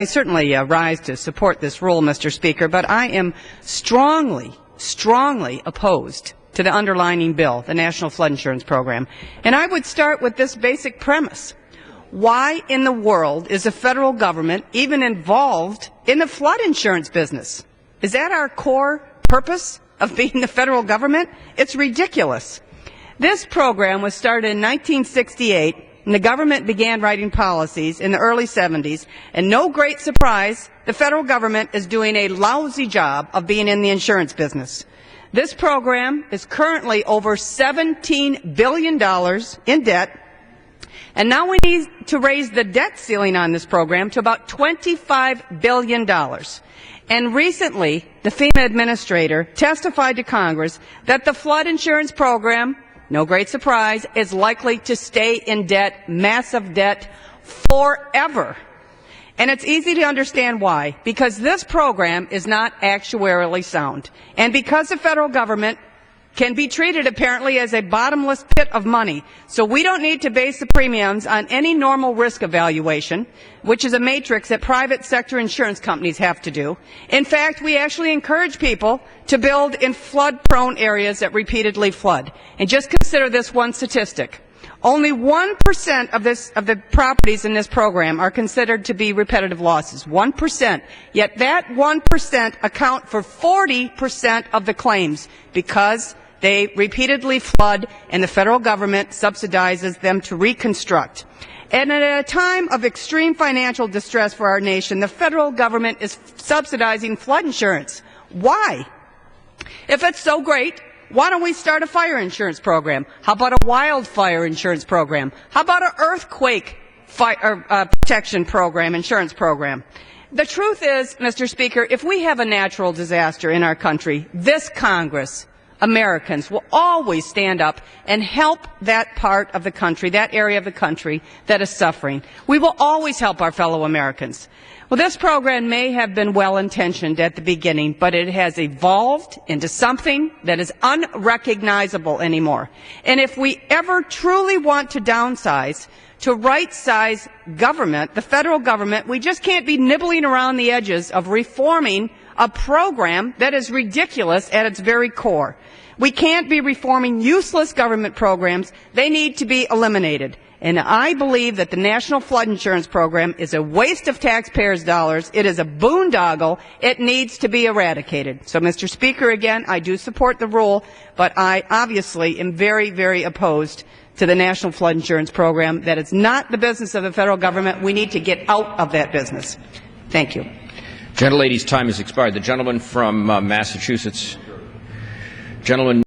I certainly rise to support this rule, Mr. Speaker, but I am strongly opposed to the underlining bill, the National Flood Insurance Program. And I would start with this basic premise. Why in the world is the federal government even involved in the flood insurance business? Is that our core purpose of being the federal government? It's ridiculous. This program was started in 1968, and the government began writing policies in the early 70s, and no great surprise, the federal government is doing a lousy job of being in the insurance business. This program is currently over $17 billion in debt, and now we need to raise the debt ceiling on this program to about $25 billion. And recently, the FEMA administrator testified to Congress that the flood insurance program, no great surprise, is likely to stay in debt, massive debt, forever. And it's easy to understand why. Because this program is not actuarially sound. And because the federal government can be treated apparently as a bottomless pit of money. So we don't need to base the premiums on any normal risk evaluation, which is a matrix that private sector insurance companies have to do. In fact, we actually encourage people to build in flood-prone areas that repeatedly flood. And just consider this one statistic. Only 1% of the properties in this program are considered to be repetitive losses. 1%. Yet that 1% account for 40% of the claims because they repeatedly flood and the federal government subsidizes them to reconstruct. And at a time of extreme financial distress for our nation, the federal government is subsidizing flood insurance. Why? If it's so great, why don't we start a fire insurance program? How about a wildfire insurance program? How about an earthquake protection program, insurance program? The truth is, Mr. Speaker, if we have a natural disaster in our country, this Congress, Americans, will always stand up and help that part of the country, that area of the country that is suffering. We will always help our fellow Americans. Well, this program may have been well-intentioned at the beginning, but it has evolved into something that is unrecognizable anymore. And if we ever truly want to downsize, to right-size government, the federal government, we just can't be nibbling around the edges of reforming a program that is ridiculous at its very core. We can't be reforming useless government programs. They need to be eliminated. And I believe that the National Flood Insurance Program is a waste of taxpayers' dollars. It is a boondoggle. It needs to be eradicated. So, Mr. Speaker, again, I do support the rule, but I obviously am very opposed to the National Flood Insurance Program. That is not the business of the federal government. We need to get out of that business. Thank you. Gentlelady's time has expired. The gentleman from Massachusetts. Gentleman.